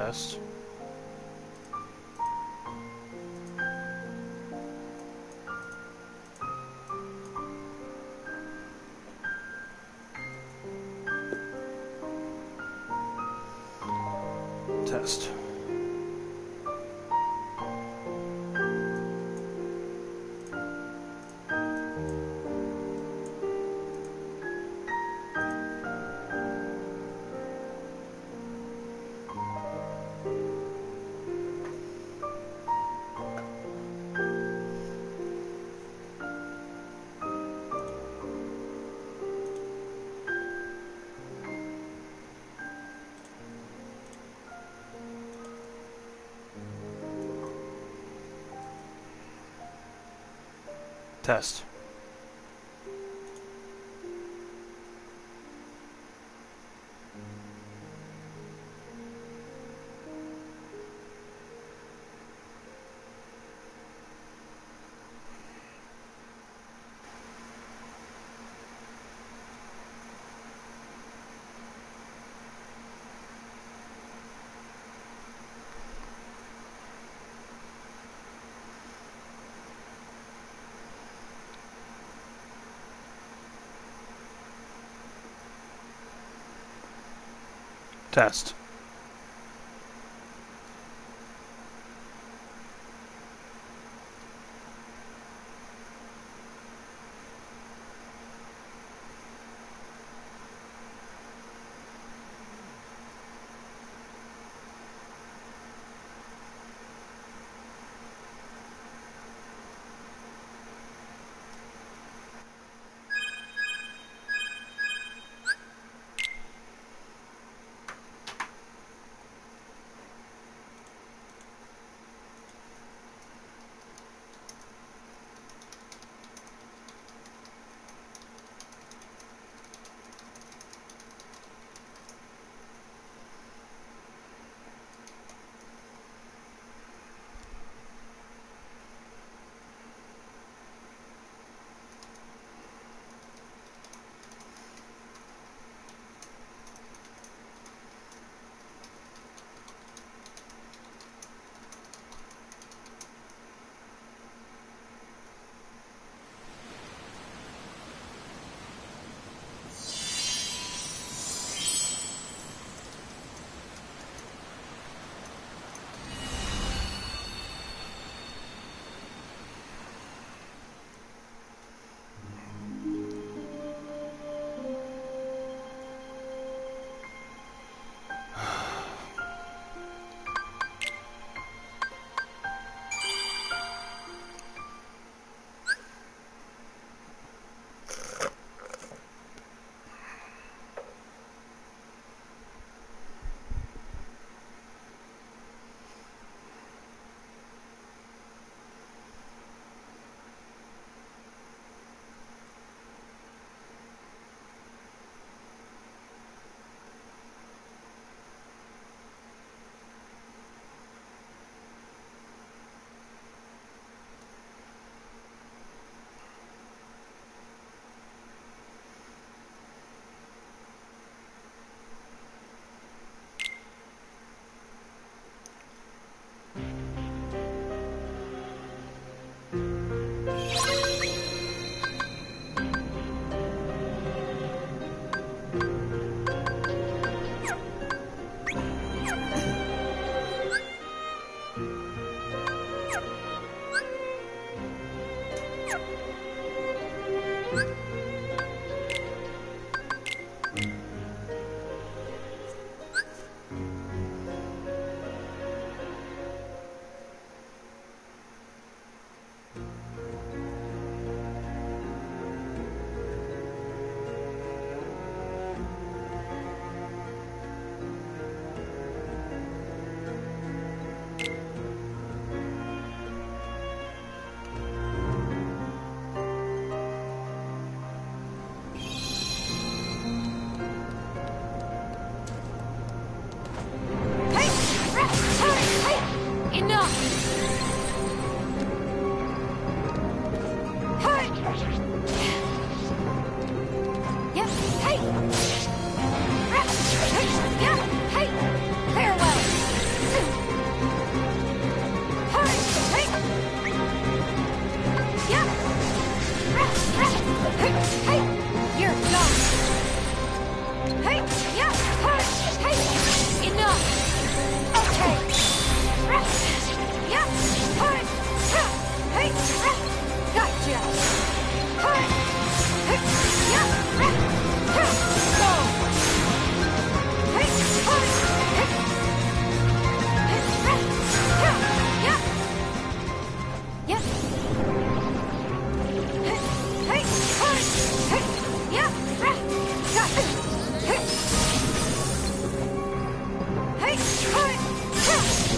Test. Test. Test. Test.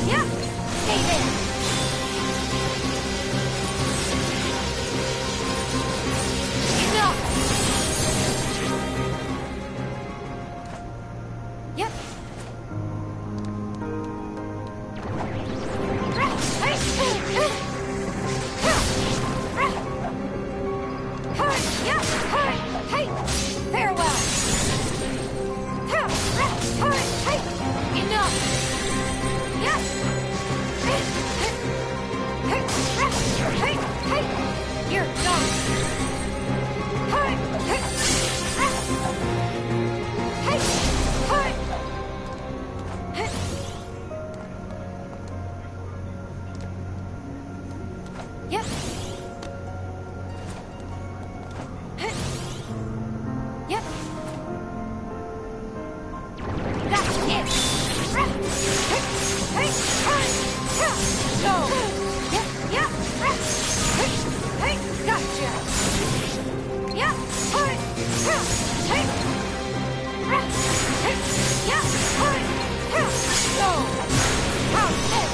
Yeah. Stay there. Enough. Yep. Farewell. Enough. Yes. You're done. Yep. Yep. That's it. Go. Yep. Yep. Gotcha. Yep. Go. How's this?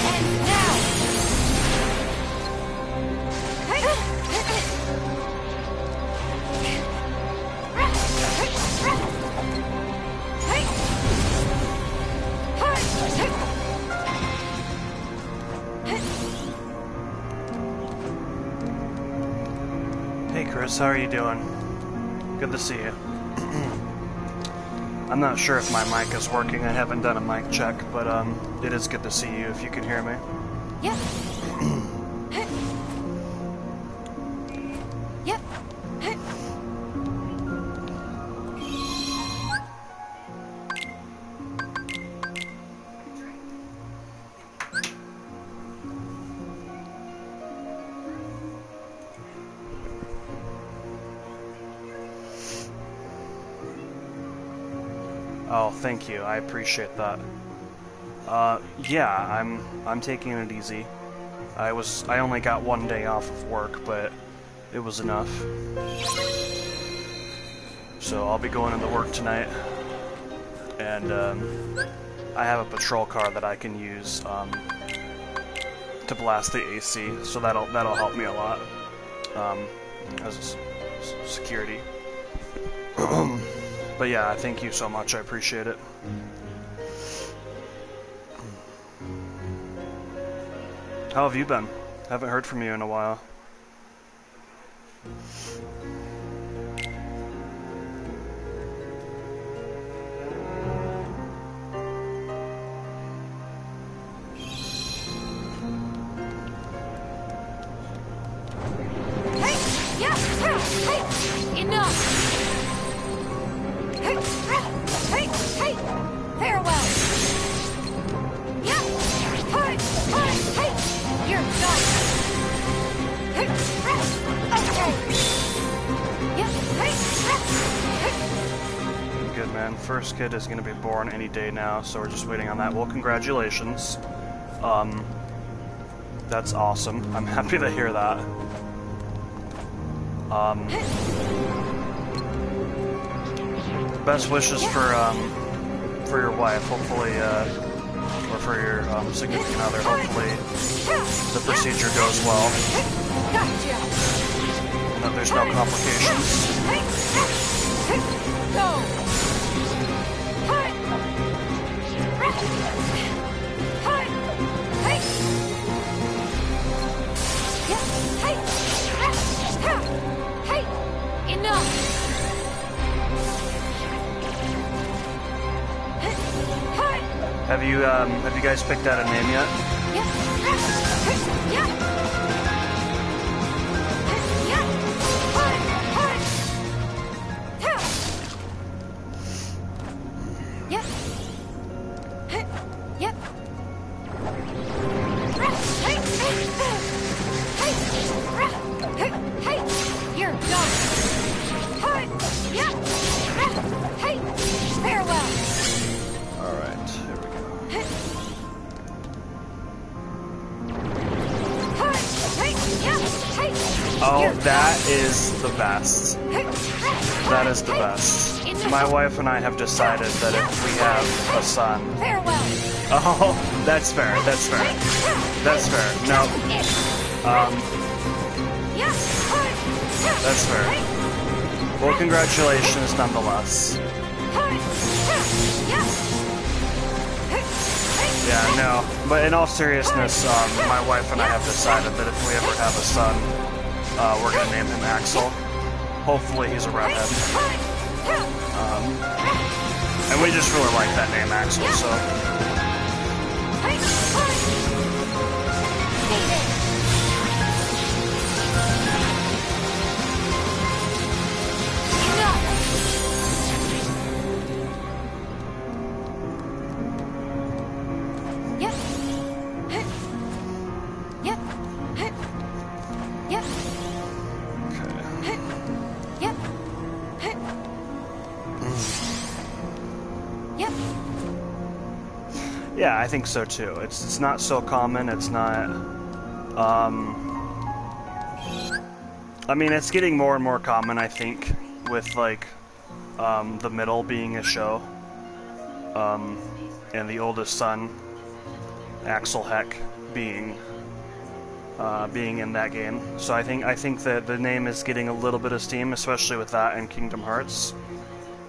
And now. Hey Chris, how are you doing? Good to see you. I'm not sure if my mic is working. I haven't done a mic check, but it is good to see you if you can hear me. Yep. Yep. Oh, thank you. I appreciate that. Yeah, I'm taking it easy. I only got one day off of work, but it was enough. So I'll be going into work tonight, and I have a patrol car that I can use to blast the AC, so that'll help me a lot as security. But yeah, thank you so much. I appreciate it. How have you been? Haven't heard from you in a while. Hey! Yeah! Hey! Enough! Hey! Hey! Farewell! Yeah! Hey! You're done! Okay! Yeah! Good, man. First kid is gonna be born any day now, so we're just waiting on that. Well, congratulations. That's awesome. I'm happy to hear that. Best wishes for your wife, hopefully, or for your significant other. Hopefully, the procedure goes well, and that there's no complications. Go! Enough! Have you guys picked out a name yet? You're done! Hey! Farewell! Alright, here we go. Oh, that is the best. That is the best. my wife and I have decided that if we have a son... Farewell. Oh, that's fair, that's fair. That's fair. No. That's fair. Well, congratulations nonetheless. Yeah, no. But in all seriousness, my wife and I have decided that if we ever have a son, we're gonna name him Axel. Hopefully he's a redhead. And we just really like that name, Axel, so... Yeah, I think so too. It's not so common, it's not... I mean, it's getting more and more common, I think, with, like, the middle being a show. And the oldest son, Axel Heck, being in that game. So I think that the name is getting a little bit of steam, especially with that and Kingdom Hearts.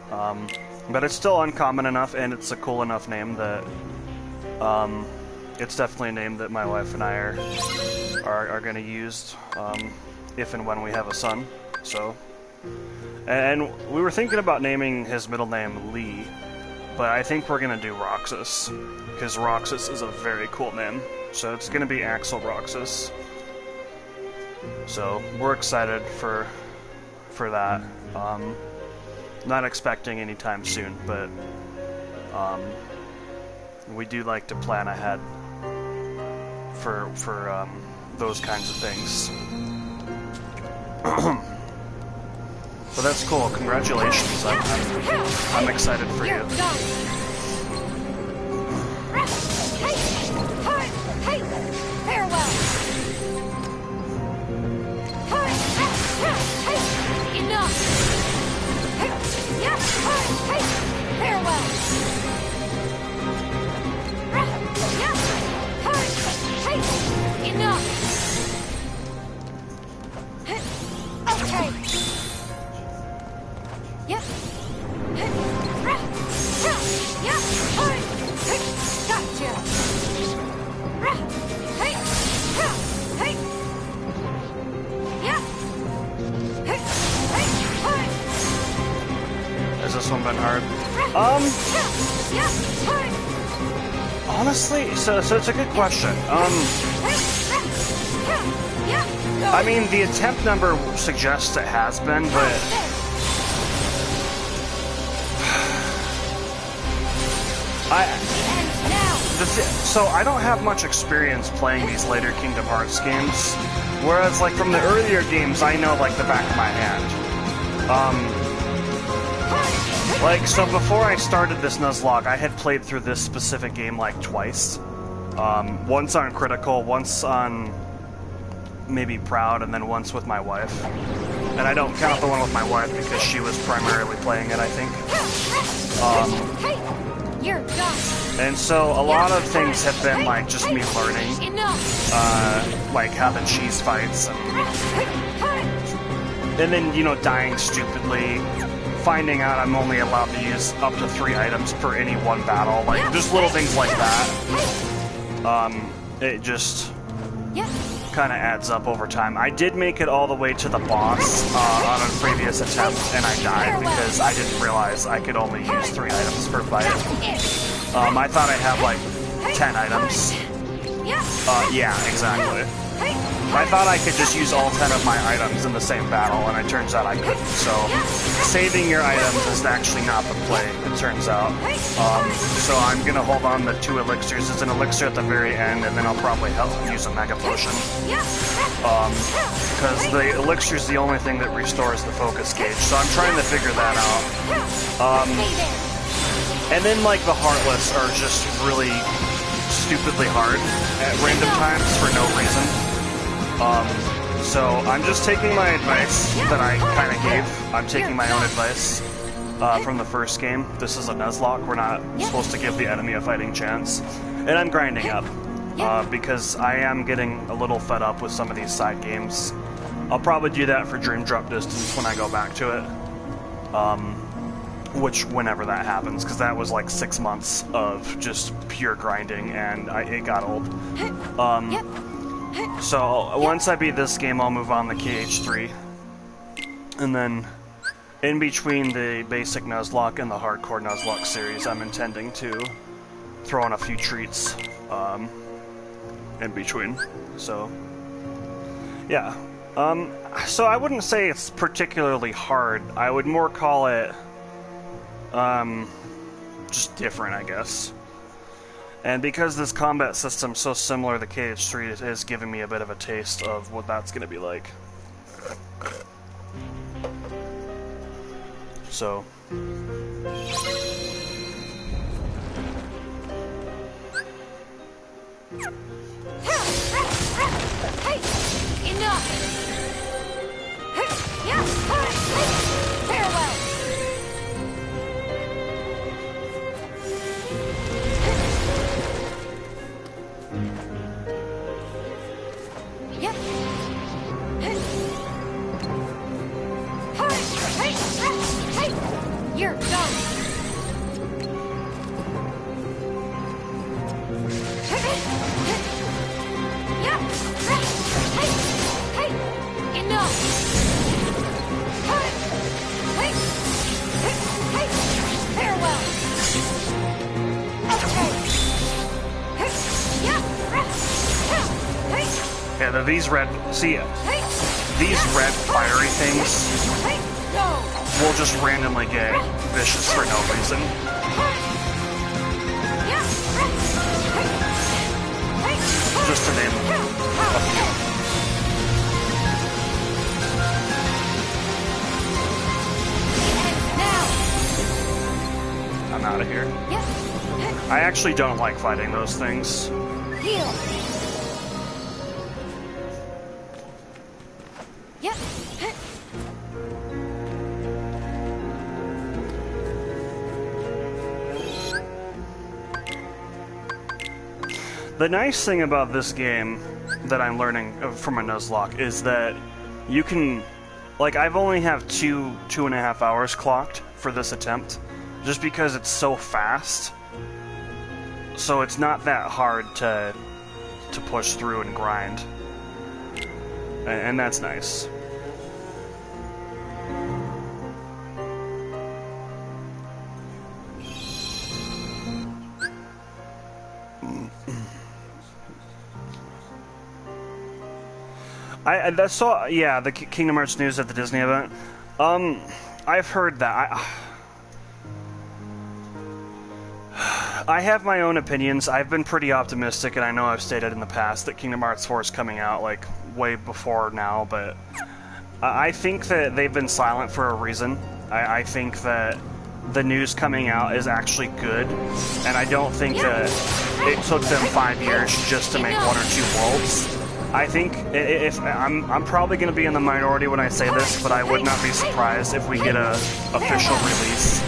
But it's still uncommon enough, and it's a cool enough name that... it's definitely a name that my wife and I are going to use if and when we have a son. So, and we were thinking about naming his middle name Lee, but I think we're going to do Roxas because Roxas is a very cool name. So it's going to be Axel Roxas. So we're excited for that. Not expecting anytime soon, but we do like to plan ahead for those kinds of things. But that's cool. Congratulations. I'm excited for you. Farewell. Enough. Farewell. Enough! Okay! Yep! Gotcha! Has this one been hard? Honestly, so it's a good question. I mean, the attempt number suggests it has been, but... So I don't have much experience playing these later Kingdom Hearts games, whereas, like, from the earlier games, I know, like, the back of my hand. Like, so before I started this Nuzlocke, I had played through this specific game, like, twice. Once on Critical, once on maybe Proud, and then once with my wife. And I don't count the one with my wife because she was primarily playing it, I think. And so a lot of things have been, like, just me learning, like, how the cheese fights, and then, you know, dying stupidly, finding out I'm only allowed to use up to 3 items per any one battle, like, just little things like that. It just kind of adds up over time. I did make it all the way to the boss on a previous attempt, and I died because I didn't realize I could only use 3 items per fight. I thought I had, like, 10 items. Yeah, exactly. I thought I could just use all 10 of my items in the same battle, and it turns out I couldn't. So, saving your items is actually not the play, it turns out. So I'm going to hold on to 2 elixirs. There's an elixir at the very end, and then I'll probably use a Mega Potion. Because the elixir is the only thing that restores the focus gauge, so I'm trying to figure that out. And then, like, the Heartless are just really stupidly hard at random times for no reason. So I'm just taking my advice that I kind of gave. I'm taking my own advice. from the first game. This is a Nuzlocke. We're not supposed to give the enemy a fighting chance. And I'm grinding up because I am getting a little fed up with some of these side games. I'll probably do that for Dream Drop Distance when I go back to it. Which, whenever that happens, because that was like 6 months of just pure grinding, and it got old. So, once I beat this game, I'll move on to KH3. And then, in between the basic Nuzlocke and the hardcore Nuzlocke series, I'm intending to throw in a few treats in between. So, yeah. So I wouldn't say it's particularly hard. I would more call it just different, I guess. And because this combat system's so similar to KH3, it is giving me a bit of a taste of what that's going to be like. So... Hey! Enough! Farewell! Yep. Hey! You're gone! Yep! Hey! Enough! Farewell! Okay! Yeah, these red... See, these red fiery things will just randomly get vicious for no reason. Just to name a few. I'm out of here. I actually don't like fighting those things. Heal. Yep. The nice thing about this game that I'm learning from a Nuzlocke is that you can, like, I've only have two and a half hours clocked for this attempt, just because it's so fast. So it's not that hard to push through and grind, and that's nice. That's so, yeah, the Kingdom Hearts news at the Disney event. I've heard that. I have my own opinions. I've been pretty optimistic, and I know I've stated in the past that Kingdom Hearts 4 is coming out, like, way before now, but I think that they've been silent for a reason. I think that the news coming out is actually good, and I don't think that it took them 5 years just to make 1 or 2 worlds. I think if I'm probably going to be in the minority when I say this, but I would not be surprised if we get a official release,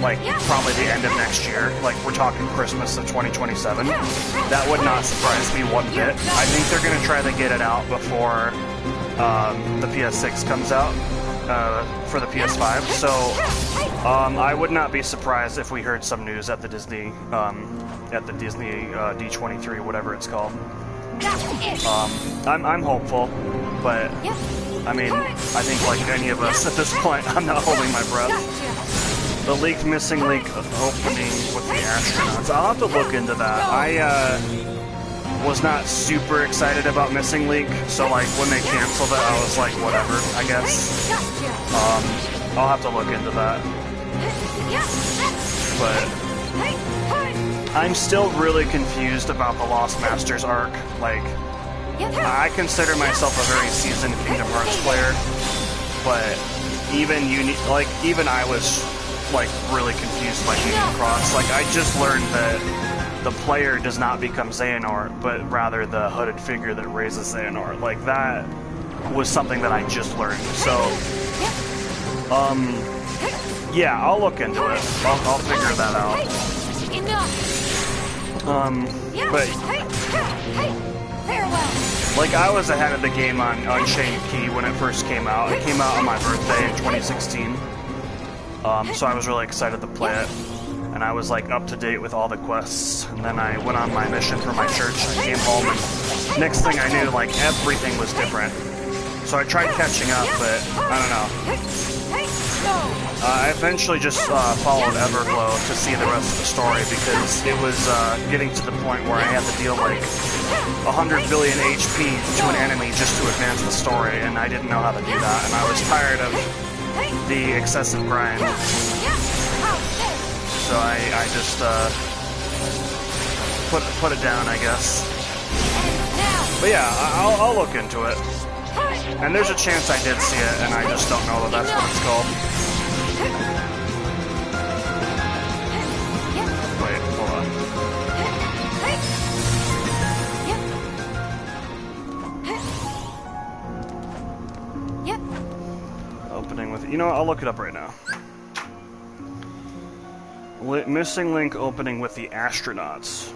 like probably the end of next year. Like we're talking Christmas of 2027. That would not surprise me one bit. I think they're going to try to get it out before the PS6 comes out for the PS5. So I would not be surprised if we heard some news at the Disney D23, whatever it's called. I'm hopeful, but I mean, I think like any of us at this point, I'm not holding my breath. The leaked Missing Link opening with the astronauts. I'll have to look into that. I was not super excited about Missing Link, so like when they canceled it, I was like, whatever, I guess. I'll have to look into that. But I'm still really confused about the Lost Masters arc. Like, I consider myself a very seasoned Kingdom Hearts player, but even I was like really confused by Union Cross. Like, I just learned that the player does not become Xehanort, but rather the hooded figure that raises Xehanort. Like, that was something that I just learned. So Yeah, I'll look into it. I'll figure that out. Enough. But Farewell. like I was ahead of the game on Unchained Key when it first came out. It came out on my birthday in 2016. So I was really excited to play it. And I was like up to date with all the quests. And then I went on my mission for my church. I came home and next thing I knew, like everything was different. So I tried catching up, but I don't know. I eventually just followed Everglow to see the rest of the story because it was getting to the point where I had to deal like 100 billion HP to an enemy just to advance the story, and I didn't know how to do that, and I was tired of the excessive grind. So I just put it down, I guess. But yeah, I'll look into it. And there's a chance I did see it, and I just don't know that that's what it's called. Wait, hold on. Opening with... You know what? I'll look it up right now. Missing link opening with the astronauts.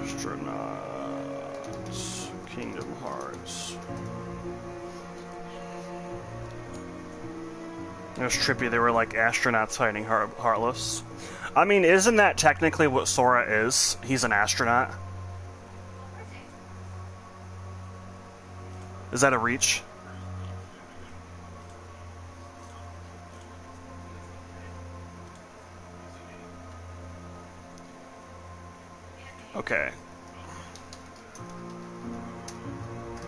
Astronauts. Kingdom Hearts. It was trippy. They were like astronauts fighting Heartless. I mean, isn't that technically what Sora is? He's an astronaut. Is that a reach? Okay.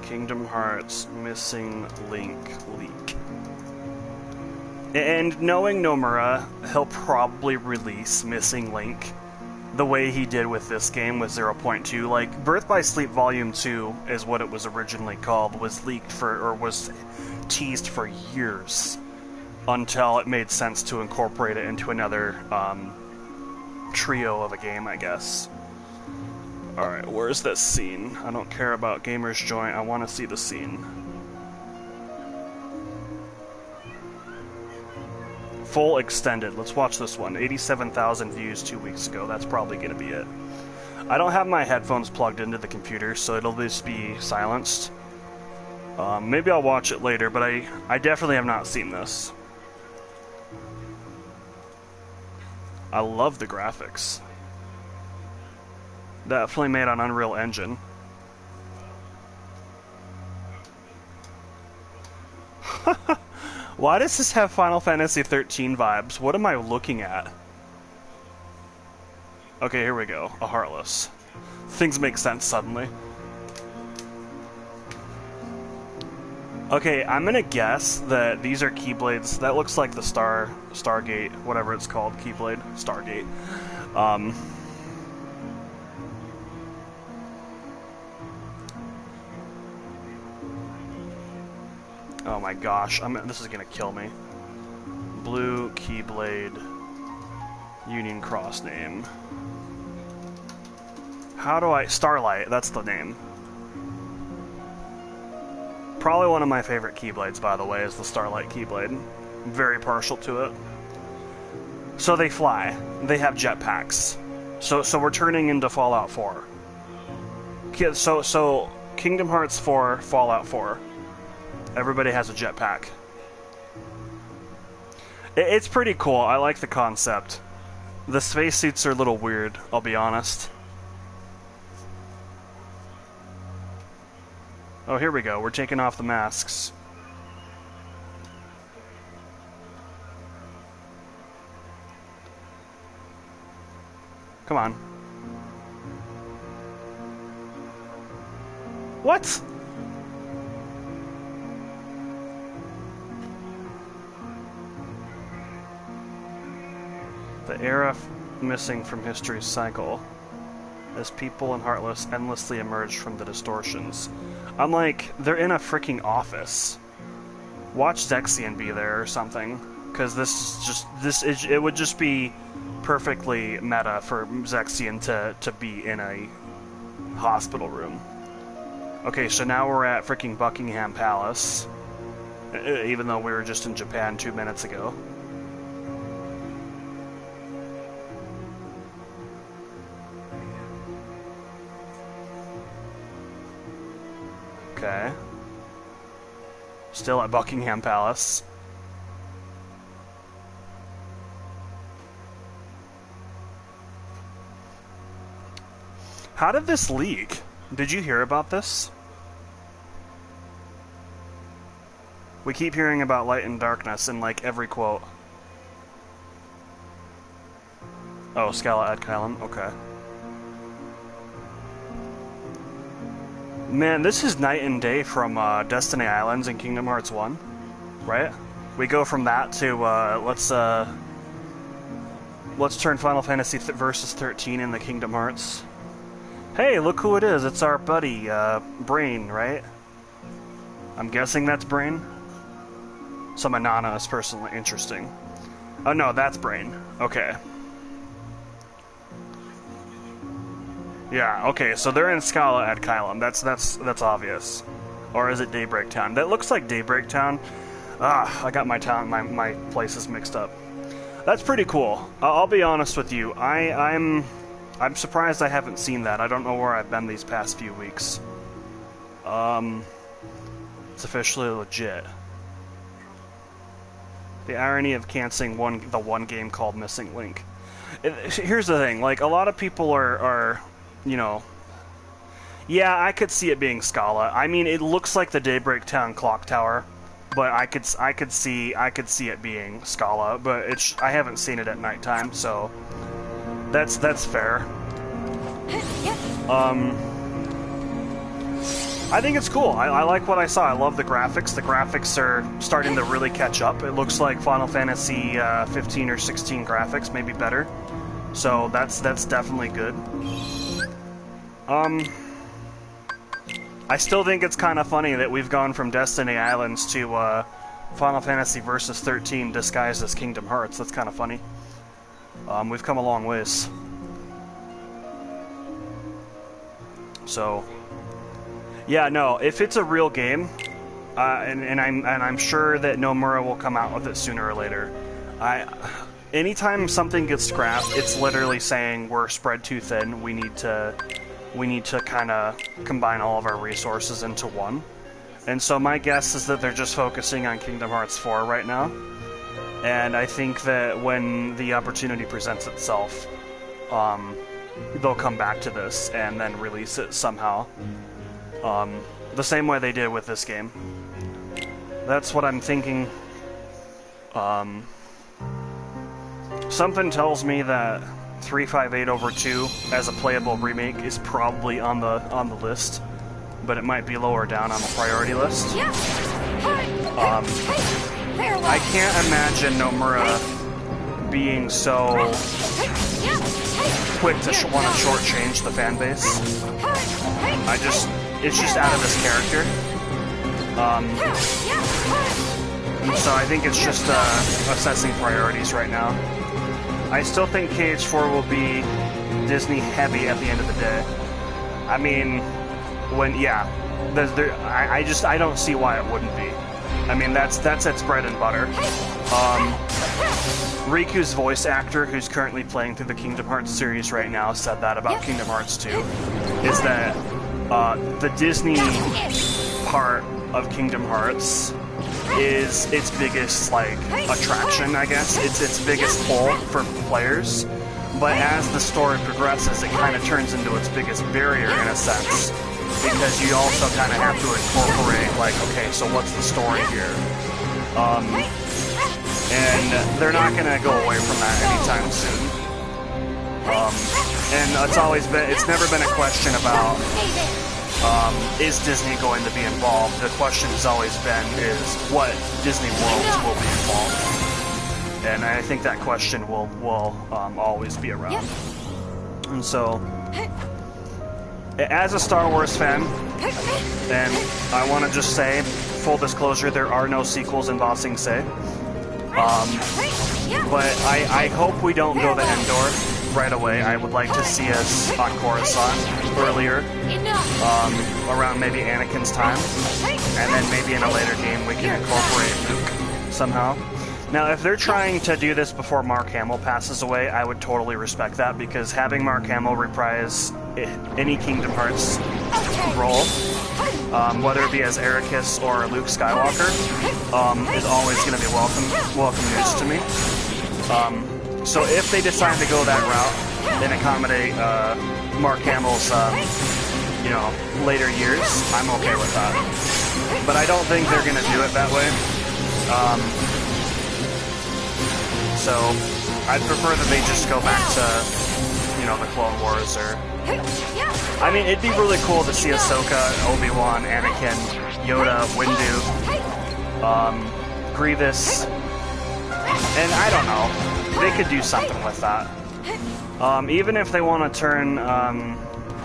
Kingdom Hearts Missing Link leak. And knowing Nomura, he'll probably release Missing Link the way he did with this game with 0.2. Like, Birth by Sleep Volume 2 is what it was originally called, was leaked for, or was teased for years until it made sense to incorporate it into another trio of a game, I guess. Alright, where's that scene? I don't care about Gamers Joint, I want to see the scene. Full extended. Let's watch this one. 87,000 views 2 weeks ago. That's probably going to be it. I don't have my headphones plugged into the computer, so it'll just be silenced. Maybe I'll watch it later, but I definitely have not seen this. I love the graphics. Definitely made on Unreal Engine. Why does this have Final Fantasy 13 vibes? What am I looking at? Okay, here we go. A Heartless. Things make sense suddenly. Okay, I'm gonna guess that these are Keyblades. That looks like the Stargate, whatever it's called, Keyblade, Stargate. Oh my gosh, this is gonna kill me. Blue Keyblade Union Cross name. How do I... Starlight, that's the name. Probably one of my favorite Keyblades, by the way, is the Starlight Keyblade. I'm very partial to it. So they fly. They have jetpacks. So we're turning into Fallout 4. So Kingdom Hearts 4, Fallout 4. Everybody has a jetpack. It's pretty cool. I like the concept. The spacesuits are a little weird, I'll be honest. Oh, here we go. We're taking off the masks. Come on. What? The era missing from history's cycle, as people and Heartless endlessly emerge from the distortions. I'm like, they're in a freaking office. Watch Zexion be there or something, because it would just be perfectly meta for Zexion to be in a hospital room. Okay, so now we're at freaking Buckingham Palace. Even though we were just in Japan 2 minutes ago. Okay. Still at Buckingham Palace. How did this leak? Did you hear about this? We keep hearing about light and darkness in like every quote. Oh, Scala ad Kylum, okay. Man, this is night and day from Destiny Islands and Kingdom Hearts 1, right? We go from that to, let's turn Final Fantasy Versus 13 into Kingdom Hearts. Hey, look who it is, it's our buddy, Brain, right? I'm guessing that's Brain? So Manana is personally interesting. Oh no, that's Brain. Okay. Yeah, okay, so they're in Scala ad Kylum. That's obvious. Or is it Daybreak Town? That looks like Daybreak Town. Ah, I got my places mixed up. That's pretty cool. I'll be honest with you. I'm surprised I haven't seen that. I don't know where I've been these past few weeks. It's officially legit. The irony of canceling the one game called Missing Link. Here's the thing, like, a lot of people are, you know... Yeah, I could see it being Scala. I mean, it looks like the Daybreak Town clock tower, but I could see it being Scala, but I haven't seen it at nighttime, so that's fair. I think it's cool. I like what I saw. I love the graphics. The graphics are starting to really catch up. It looks like Final Fantasy 15 or 16 graphics, maybe better. So that's definitely good. I still think it's kind of funny that we've gone from Destiny Islands to Final Fantasy Versus 13 disguised as Kingdom Hearts. That's kind of funny. We've come a long ways. So... Yeah, no, if it's a real game, and I'm sure that Nomura will come out with it sooner or later. Anytime something gets scrapped, it's literally saying we're spread too thin. We need to kind of combine all of our resources into one. And so my guess is that they're just focusing on Kingdom Hearts 4 right now. And I think that when the opportunity presents itself, they'll come back to this and then release it somehow. The same way they did with this game. That's what I'm thinking. Something tells me that 358/2 as a playable remake is probably on the list, but it might be lower down on the priority list. I can't imagine Nomura being so quick to want to shortchange the fan base. It's just out of this character. So I think it's just assessing priorities right now. I still think KH4 will be Disney heavy at the end of the day. I mean, I don't see why it wouldn't be. I mean, that's its bread and butter. Riku's voice actor, who's currently playing through the Kingdom Hearts series right now, said that about Kingdom Hearts 2, is that the Disney part of Kingdom Hearts is its biggest, like, attraction, I guess. It's its biggest pull for players. But as the story progresses, it kind of turns into its biggest barrier, in a sense. Because you also kind of have to incorporate, like, okay, so what's the story here? And they're not going to go away from that anytime soon. And it's never been a question about, is Disney going to be involved? The question has always been, is what Disney Worlds will be involved? And I think that question will always be around. And so, as a Star Wars fan, and I want to just say, full disclosure, there are no sequels in Ba Sing Se. But I hope we don't go to Endor. right away. I would like to see us on Coruscant earlier, around maybe Anakin's time, and then maybe in a later game we can incorporate Luke somehow. Now, if they're trying to do this before Mark Hamill passes away, I would totally respect that, because having Mark Hamill reprise any Kingdom Hearts role, whether it be as Ericus or Luke Skywalker, is always going to be welcome news to me. So if they decide to go that route and accommodate Mark Hamill's, you know, later years, I'm okay with that. But I don't think they're going to do it that way. So I'd prefer that they just go back to, you know, the Clone Wars, or... I mean, it'd be really cool to see Ahsoka, Obi-Wan, Anakin, Yoda, Windu, Grievous, and I don't know. They could do something with that. Even if they want to turn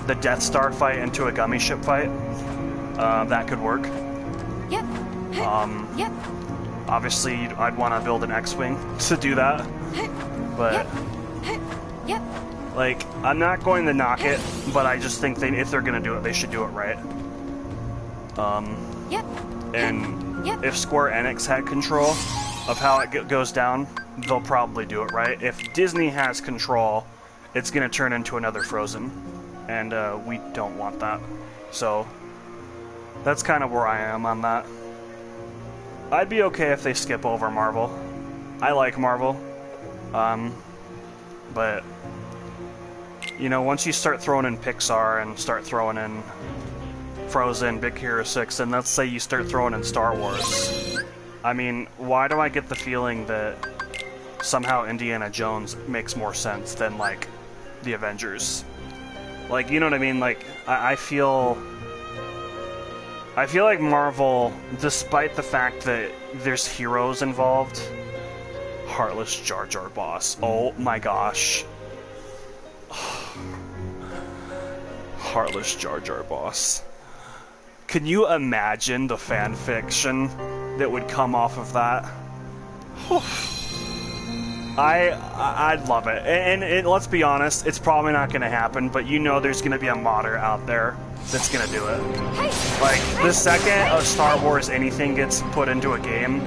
the Death Star fight into a gummy ship fight, that could work. Obviously, I'd want to build an X-Wing to do that, but, like, I'm not going to knock it, but I just think if they're going to do it, they should do it right. And if Square Enix had control of how it goes down, they'll probably do it right. If Disney has control, it's going to turn into another Frozen, and we don't want that. So, that's kind of where I am on that. I'd be okay if they skip over Marvel. I like Marvel. But, you know, once you start throwing in Pixar and start throwing in Frozen, Big Hero 6, and let's say you start throwing in Star Wars, I mean, why do I get the feeling that somehow Indiana Jones makes more sense than, like, the Avengers? Like, you know what I mean? Like, I feel like Marvel, despite the fact that there's heroes involved, Heartless Jar Jar Boss. Oh my gosh. Heartless Jar Jar Boss. Can you imagine the fan fiction that would come off of that? I'd love it. And let's be honest, it's probably not going to happen, but you know there's going to be a modder out there that's going to do it. Like, the second a Star Wars anything gets put into a game,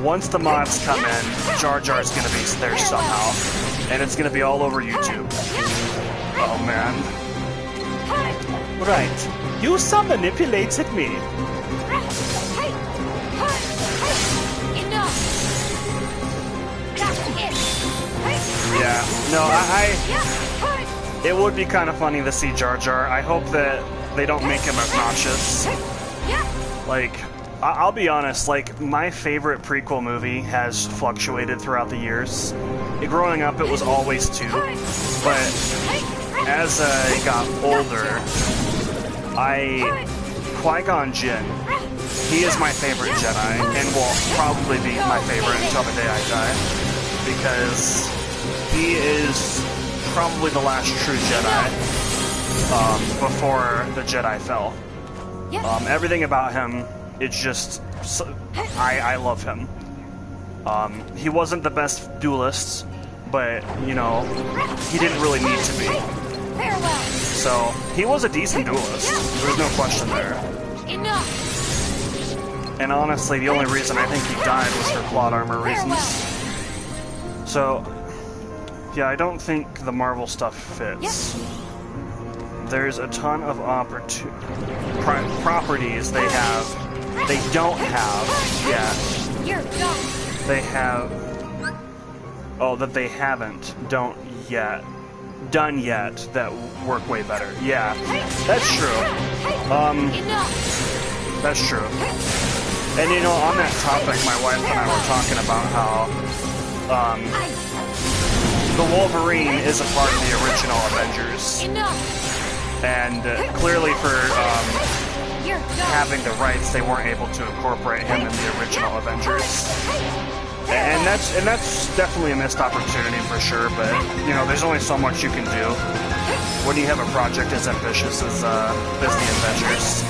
once the mods come in, Jar Jar's going to be there somehow. And it's going to be all over YouTube. Oh, man. Right. You some manipulated me. Yeah. No, it would be kind of funny to see Jar Jar. I hope that they don't make him obnoxious. Like, I'll be honest, like, my favorite prequel movie has fluctuated throughout the years. Growing up, it was always 2. But as I got older, Qui-Gon Jinn, he is my favorite Jedi, and will probably be my favorite until the day I die. Because he is probably the last true Jedi before the Jedi fell. Everything about him, it's just... I love him. He wasn't the best duelist, but, you know, he didn't really need to be. So, he was a decent duelist. There's no question there. And honestly, the only reason I think he died was for plot armor reasons. So, yeah, I don't think the Marvel stuff fits. There's a ton of properties they don't have yet. They have... Oh, that they haven't done yet, that work way better. Yeah, that's true. That's true. And you know, on that topic, my wife and I were talking about how the Wolverine is a part of the original Avengers. And clearly for having the rights, they weren't able to incorporate him in the original Avengers. And that's definitely a missed opportunity for sure, but, you know, there's only so much you can do when you have a project as ambitious as the Avengers.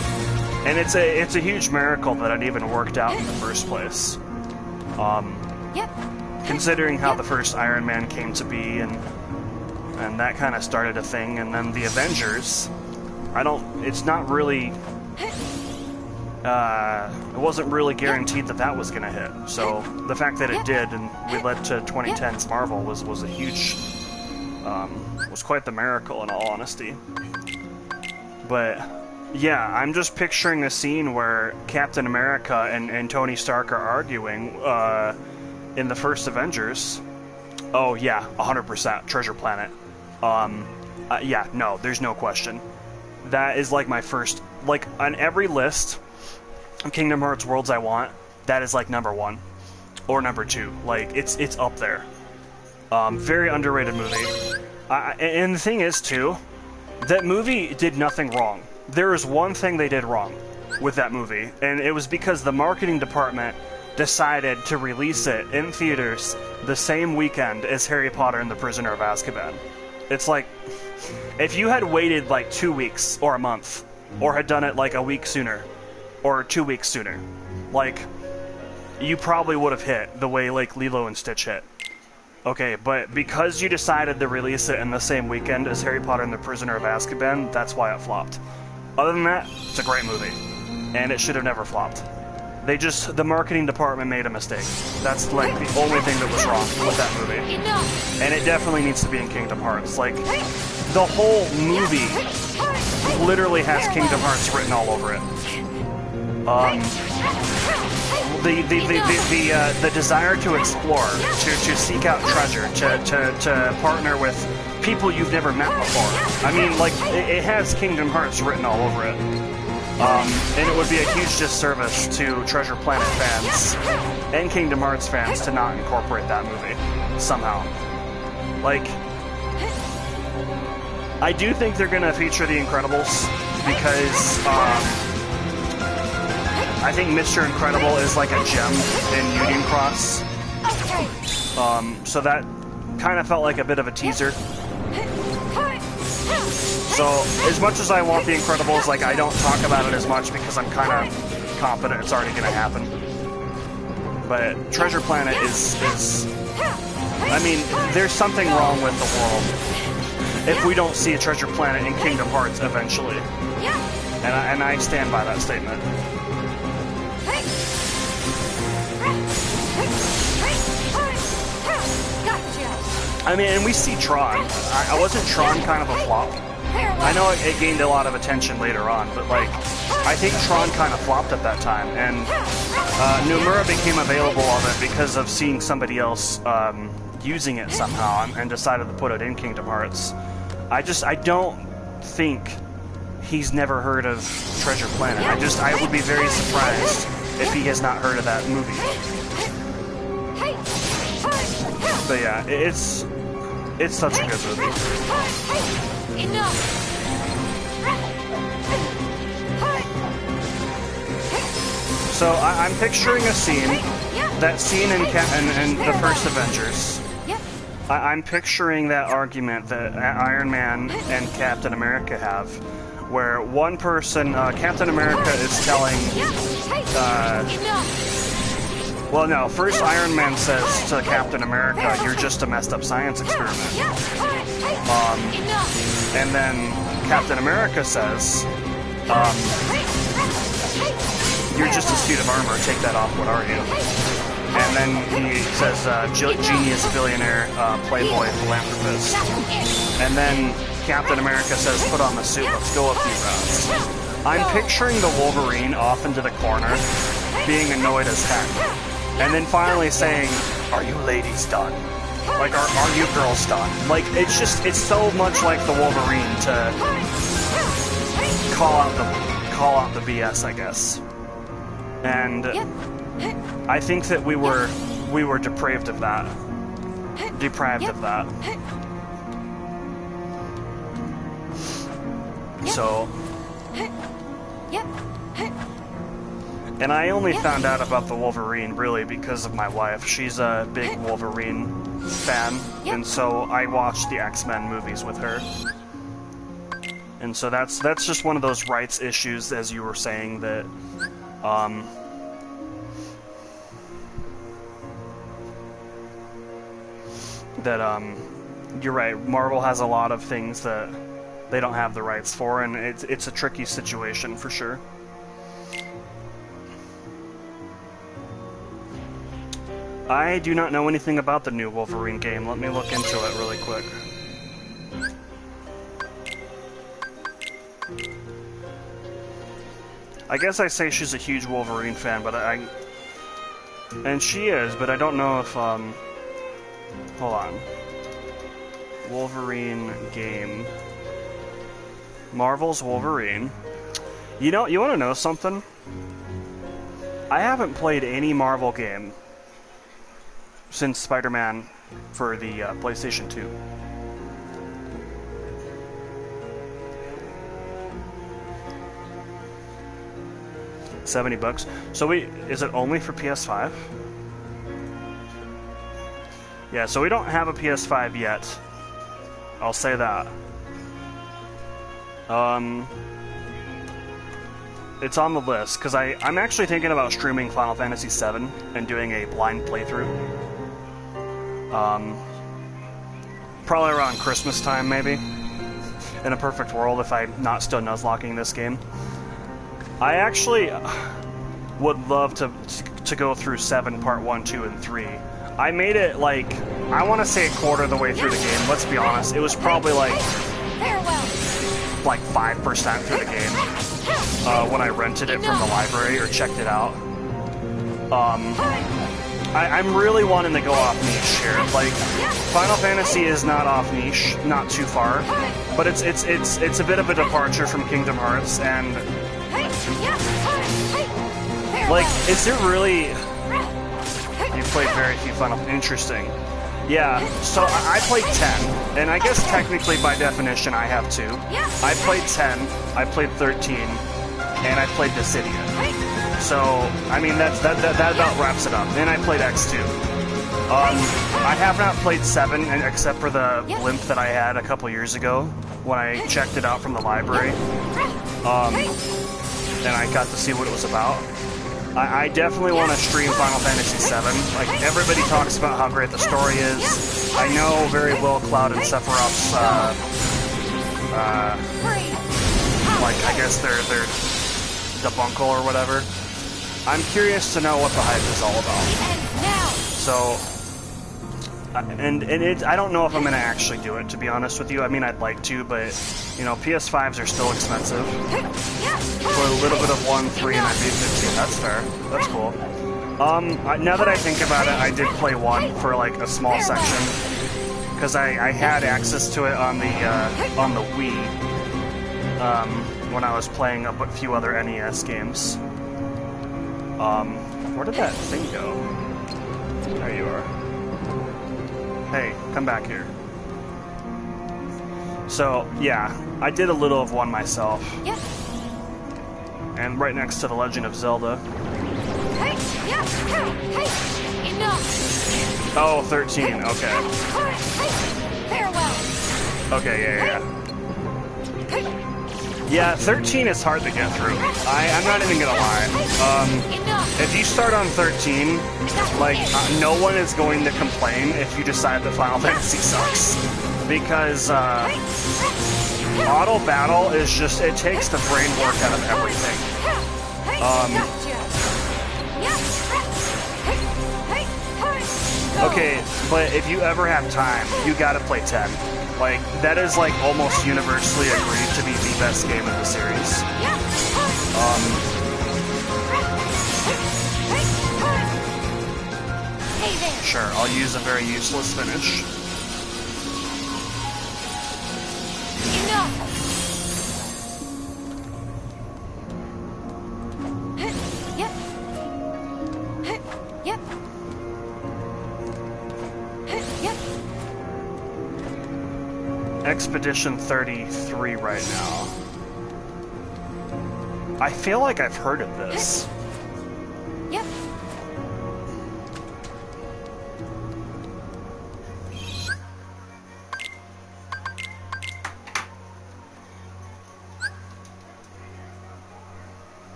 And it's a huge miracle that it even worked out in the first place. Considering how the first Iron Man came to be, and and that kind of started a thing. And then the Avengers, it's not really, it wasn't really guaranteed that that was going to hit. So the fact that it did, and we led to 2010's Marvel, was a huge, was quite the miracle in all honesty. But yeah, I'm just picturing a scene where Captain America and Tony Stark are arguing in the first Avengers. Oh yeah, 100%, Treasure Planet. Yeah, no, there's no question. That is like my first, like on every list of Kingdom Hearts worlds I want, that is like number 1 or number 2. Like it's up there. Very underrated movie. And the thing is too, that movie did nothing wrong. There is one thing they did wrong with that movie, and it was because the marketing department decided to release it in theaters the same weekend as Harry Potter and the Prisoner of Azkaban. It's like, if you had waited like 2 weeks or a month, or had done it like a week sooner, or 2 weeks sooner, like, you probably would have hit the way like Lilo and Stitch hit. Okay, but because you decided to release it in the same weekend as Harry Potter and the Prisoner of Azkaban, that's why it flopped. Other than that, it's a great movie, and it should have never flopped. The marketing department made a mistake. That's like the only thing that was wrong with that movie. And it definitely needs to be in Kingdom Hearts. Like, the whole movie literally has Kingdom Hearts written all over it. The desire to explore, to seek out treasure, to partner with people you've never met before. I mean, like, it has Kingdom Hearts written all over it. And it would be a huge disservice to Treasure Planet fans and Kingdom Hearts fans to not incorporate that movie somehow. Like, I do think they're going to feature The Incredibles because I think Mr. Incredible is like a gem in Union Cross. So that kind of felt like a bit of a teaser. So, as much as I want The Incredibles, like, I don't talk about it as much because I'm kind of confident it's already going to happen. But Treasure Planet is... I mean, there's something wrong with the world if we don't see a Treasure Planet in Kingdom Hearts eventually. And I stand by that statement. I mean, and we see Tron. Wasn't Tron kind of a flop? I know it gained a lot of attention later on, but like, I think Tron kind of flopped at that time, and Nomura became available of it because of seeing somebody else using it somehow, and decided to put it in Kingdom Hearts. I don't think he's never heard of Treasure Planet. I would be very surprised if he has not heard of that movie. But yeah, it's such a good movie. So I'm picturing a scene, that scene in the first Avengers. I'm picturing that argument that Iron Man and Captain America have, where one person, Captain America is telling, well, no, first Iron Man says to Captain America, "You're just a messed up science experiment." And then Captain America says, "You're just a suit of armor, take that off, what are you?" And then he says, "Genius, billionaire, playboy, philanthropist." And then Captain America says, "Put on the suit, let's go a few rounds." I'm picturing the Wolverine off into the corner, being annoyed as heck. And then finally saying, "Are you ladies done? Like, are you girls done?" Like, it's so much like the Wolverine to call out the BS, I guess. And I think that we were deprived of that. So, and I only found out about the Wolverine really because of my wife. She's a big Wolverine fan, and so I watched the X-Men movies with her. And so that's just one of those rights issues, as you were saying, that You're right. Marvel has a lot of things that they don't have the rights for, and it's a tricky situation for sure. I do not know anything about the new Wolverine game. Let me look into it really quick. I guess I say she's a huge Wolverine fan, but and she is, but I don't know if, hold on. Wolverine game. Marvel's Wolverine. You know, you want to know something? I haven't played any Marvel game since Spider-Man for the PlayStation 2. $70. So is it only for PS5? Yeah, so we don't have a PS5 yet. I'll say that. It's on the list, because I'm actually thinking about streaming Final Fantasy VII and doing a blind playthrough. Probably around Christmas time, maybe. In a perfect world, if I'm not still nuzlocking this game. I actually would love to go through 7 part 1, 2, and 3. I made it, like, I want to say a quarter of the way through the game, let's be honest. It was probably like 5% through the game when I rented it from the library or checked it out. I'm really wanting to go off niche here. Like, Final Fantasy is not off niche, not too far, but it's a bit of a departure from Kingdom Hearts, and like, is there really? You played very few Final. Interesting. Yeah. So I played 10, and I guess technically by definition I have 2. I played 10. I played 13, and I played Dissidia. So I mean that about wraps it up. Then I played X2. I have not played 7, except for the blimp that I had a couple years ago when I checked it out from the library. And I got to see what it was about. I definitely want to stream Final Fantasy VII. Like, everybody talks about how great the story is. I know very well Cloud and Sephiroth's, like, I guess they're debuncle or whatever. I'm curious to know what the hype is all about. So, and I don't know if I'm going to actually do it, to be honest with you. I mean, I'd like to, but, you know, PS5s are still expensive. For a little bit of 1, 3, and I beat 15. That's fair. That's cool. Now that I think about it, I did play 1 for, like, a small section. Because I had access to it on the Wii. When I was playing a few other NES games. Where did that thing go? There you are. Hey, come back here. So, yeah, I did a little of 1 myself. Yeah. And right next to The Legend of Zelda. Hey, yeah, hey, enough. Oh, 13, okay. Farewell. Okay, yeah. Yeah, 13 is hard to get through. I'm not even gonna lie. If you start on 13, like, no one is going to complain if you decide that Final Fantasy sucks. Because, auto battle is just, it takes the brain work out of everything. Okay, but if you ever have time, you gotta play 10. Like, that is, like, almost universally agreed to be the best game in the series. Sure, I'll use a very useless finish. Expedition 33 right now. I feel like I've heard of this. Yep.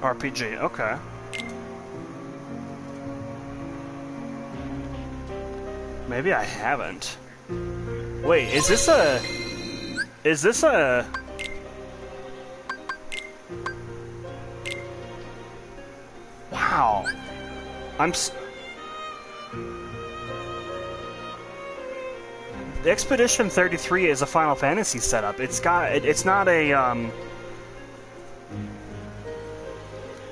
RPG, okay. Maybe I haven't. Wait, is this a... Is this a... Wow. The Expedition 33 is a Final Fantasy setup. It's not a,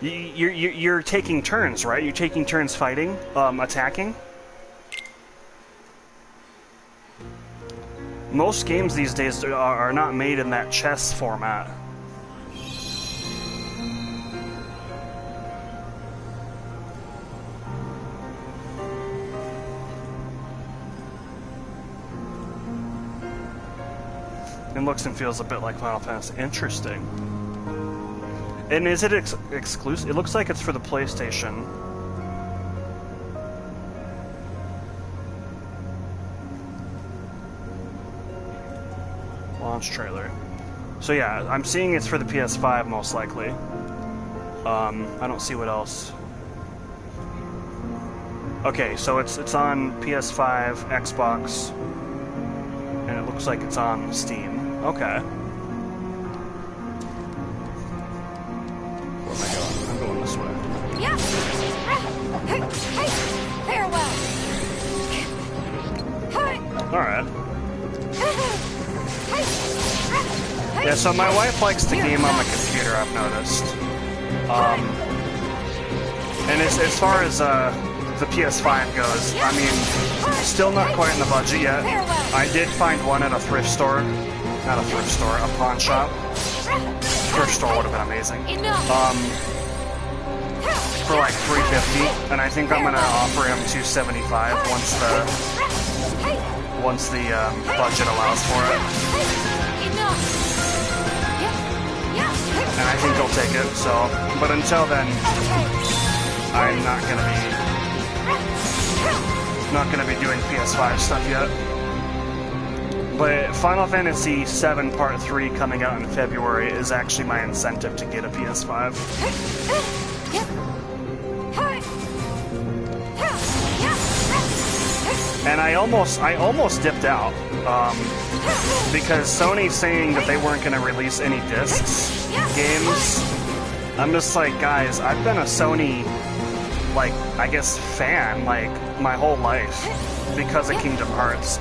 You're taking turns, right? You're taking turns fighting, attacking? Most games these days are not made in that chess format. It looks and feels a bit like Final Fantasy. Interesting. And is it exclusive? It looks like it's for the PlayStation. Launch trailer. So yeah, I'm seeing it's for the PS5 most likely. I don't see what else. Okay, so it's on PS5, Xbox, and it looks like it's on Steam. Okay. Where am I going? I'm going this way. Yeah. Hey, farewell. Alright. Yeah, so my wife likes to game on the computer, I've noticed. And as far as the PS5 goes, I mean, still not quite in the budget yet. I did find one at a thrift store. Not a thrift store, a pawn shop. Thrift store would have been amazing. For like $350, and I think I'm gonna offer him $275 once the budget allows for it. And I think he'll take it. So, but until then, I'm not gonna be doing PS5 stuff yet. But Final Fantasy VII Part 3 coming out in February is actually my incentive to get a PS5. And I almost dipped out because Sony's saying that they weren't going to release any discs games. I'm just like, guys, I've been a Sony, like, I guess fan, like, my whole life because of Kingdom Hearts,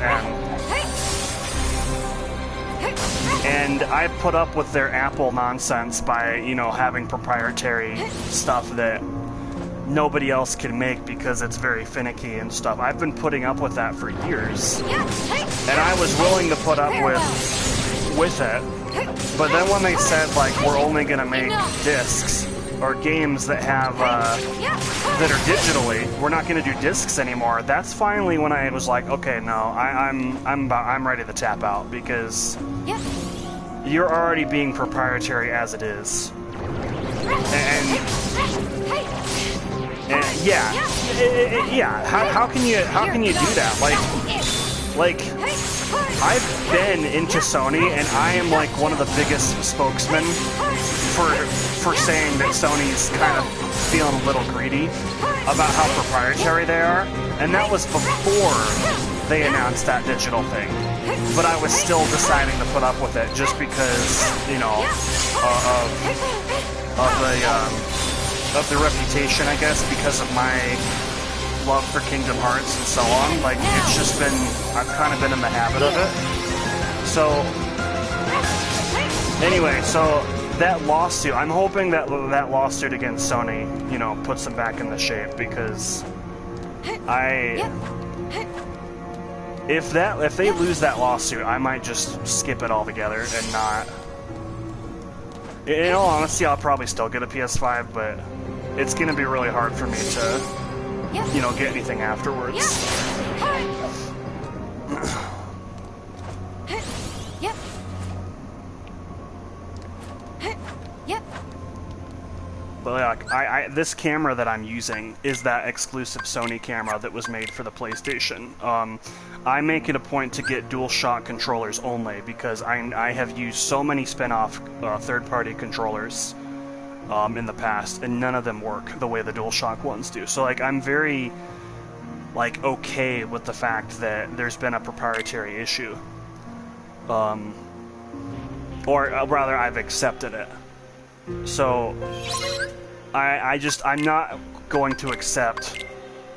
and I put up with their Apple nonsense by, you know, having proprietary stuff that nobody else can make because it's very finicky and stuff. I've been putting up with that for years, and I was willing to put up with it. But then when they said, like, we're only gonna make discs or games that have that are digitally, we're not gonna do discs anymore. That's finally when I was like, okay, no, I'm ready to tap out because you're already being proprietary as it is, and yeah. How can you do that? Like I've been into Sony, and I am like one of the biggest spokesmen for saying that Sony's kind of feeling a little greedy about how proprietary they are, and that was before they announced that digital thing. But I was still deciding to put up with it just because, you know, of the reputation, I guess, because of my love for Kingdom Hearts and so on. Like, it's just been, I've kind of been in the habit of it. So, anyway, so that lawsuit, I'm hoping that that lawsuit against Sony, you know, puts them back in the shape, because if they lose that lawsuit, I might just skip it altogether and not. In all honesty, I'll probably still get a PS5, but it's going to be really hard for me to, you know, get anything afterwards. But like, this camera that I'm using is that exclusive Sony camera that was made for the PlayStation. I make it a point to get DualShock controllers only because I have used so many spin-off third-party controllers in the past, and none of them work the way the DualShock ones do. So like I'm very like okay with the fact that there's been a proprietary issue, or rather I've accepted it. So I'm not going to accept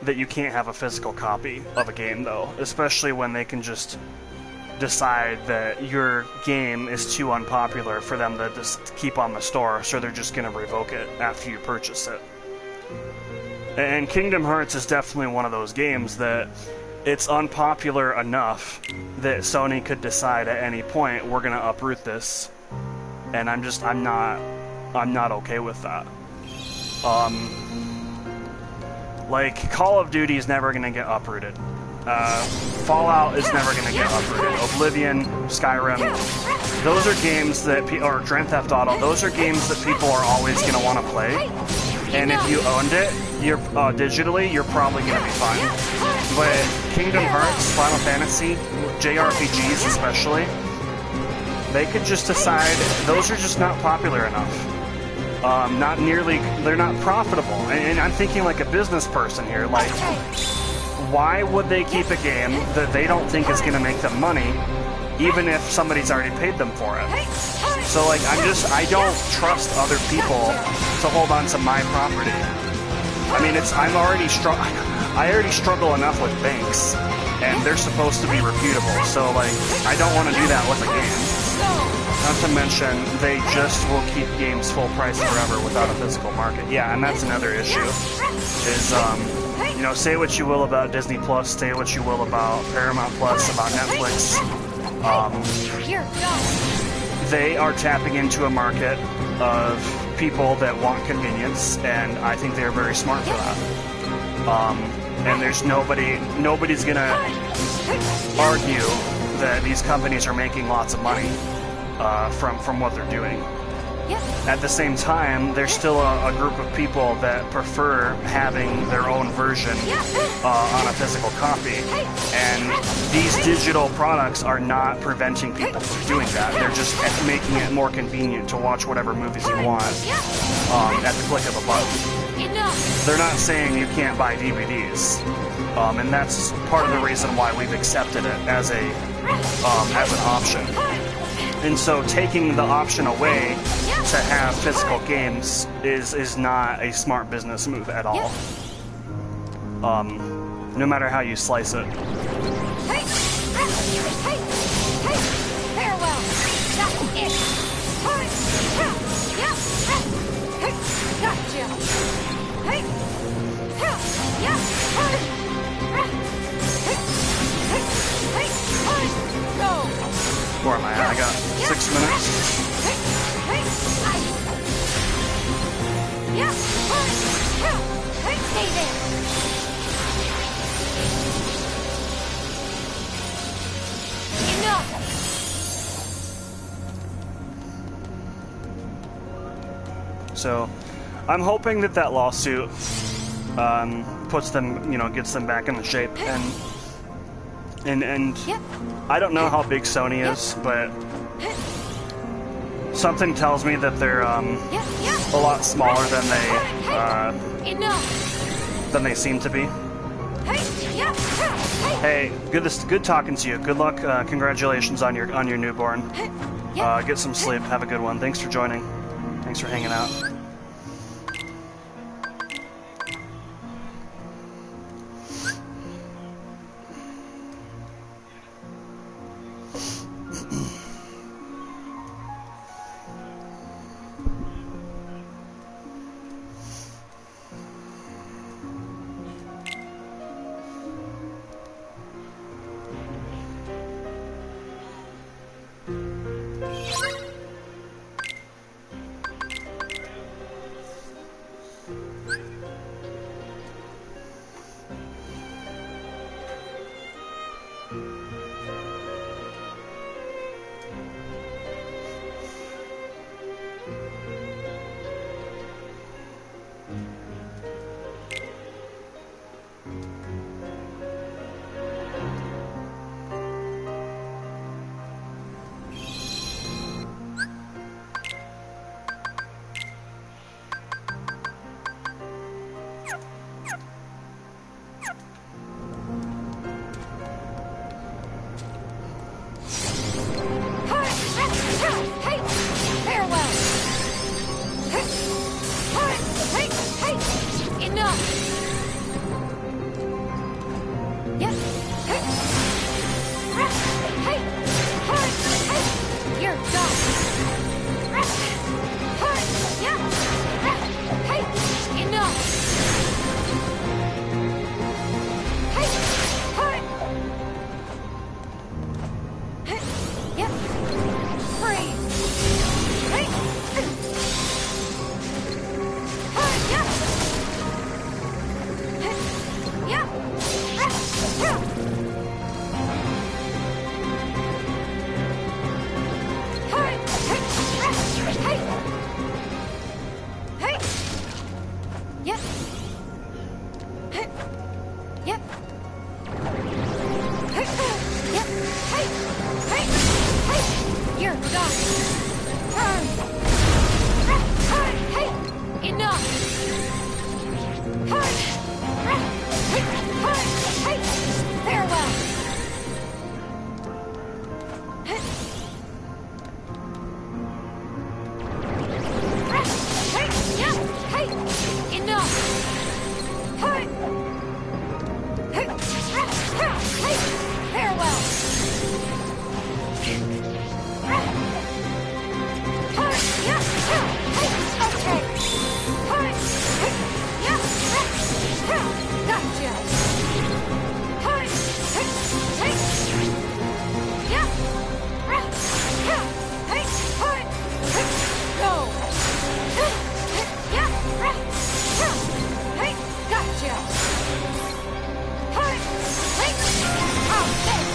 that you can't have a physical copy of a game, though, especially when they can just decide that your game is too unpopular for them to just keep on the store, so they're just going to revoke it after you purchase it. And Kingdom Hearts is definitely one of those games that it's unpopular enough that Sony could decide at any point, we're going to uproot this. And I'm not okay with that. Like, Call of Duty is never going to get uprooted. Fallout is never going to get uprooted. Oblivion, Skyrim, those are games that, or Grand Theft Auto, those are games that people are always going to want to play. And if you owned it, you're digitally, you're probably going to be fine. But Kingdom Hearts, Final Fantasy, JRPGs especially, they could just decide those are just not popular enough. Not nearly, they're not profitable. And I'm thinking like a business person here, like, why would they keep a game that they don't think is going to make them money, even if somebody's already paid them for it? So like, I don't trust other people to hold on to my property. I mean, I already struggle enough with banks, and they're supposed to be reputable, so like, I don't want to do that with a game. Not to mention, they just will keep games full price forever without a physical market. Yeah, and that's another issue, is, you know, say what you will about Disney Plus, say what you will about Paramount Plus, about Netflix, they are tapping into a market of people that want convenience, and I think they're very smart for that. And there's nobody's gonna argue that these companies are making lots of money from what they're doing. At the same time, there's still a group of people that prefer having their own version on a physical copy. And these digital products are not preventing people from doing that. They're just making it more convenient to watch whatever movies you want at the click of a button. They're not saying you can't buy DVDs. And that's part of the reason why we've accepted it as an option. And so taking the option away to have physical games is not a smart business move at all. No matter how you slice it. Farewell. That's it. Gotcha. Go. Where am I at? I got 6 minutes. Stay there. Enough. So, I'm hoping that lawsuit puts them, you know, gets them back into shape, and I don't know how big Sony is, but something tells me that they're a lot smaller than they seem to be. Hey, good talking to you. Good luck. Congratulations on your newborn. Get some sleep. Have a good one. Thanks for joining. Thanks for hanging out. Yep. Hey. Hey. Hey. You're done. Yeah. Hey. Enough. Hey. Hey. Yep. Freeze. Hey. Yeah. Yeah. Yep. Yep. Yep. Hey. Hey. Hey. You're done. Hey. Enough. Hey. Farewell. Hey. Yeah. Hey. Enough. Hey. Farewell. Yeah. Okay. Yeah. Gotcha. Yeah. Go. Yeah. Hey, gotcha. Hey. Oh, thanks.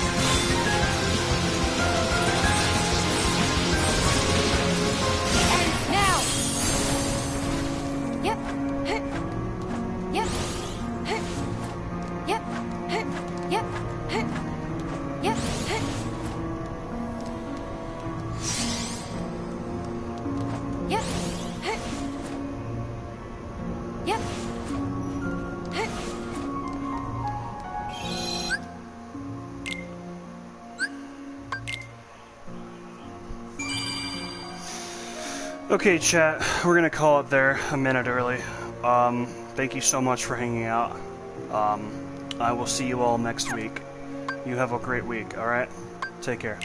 And now. Yep. Yep. Yep. Yep. Yep. Yep. Yep. Okay, chat, we're gonna call it there a minute early. Thank you so much for hanging out. I will see you all next week. You have a great week, alright? Take care.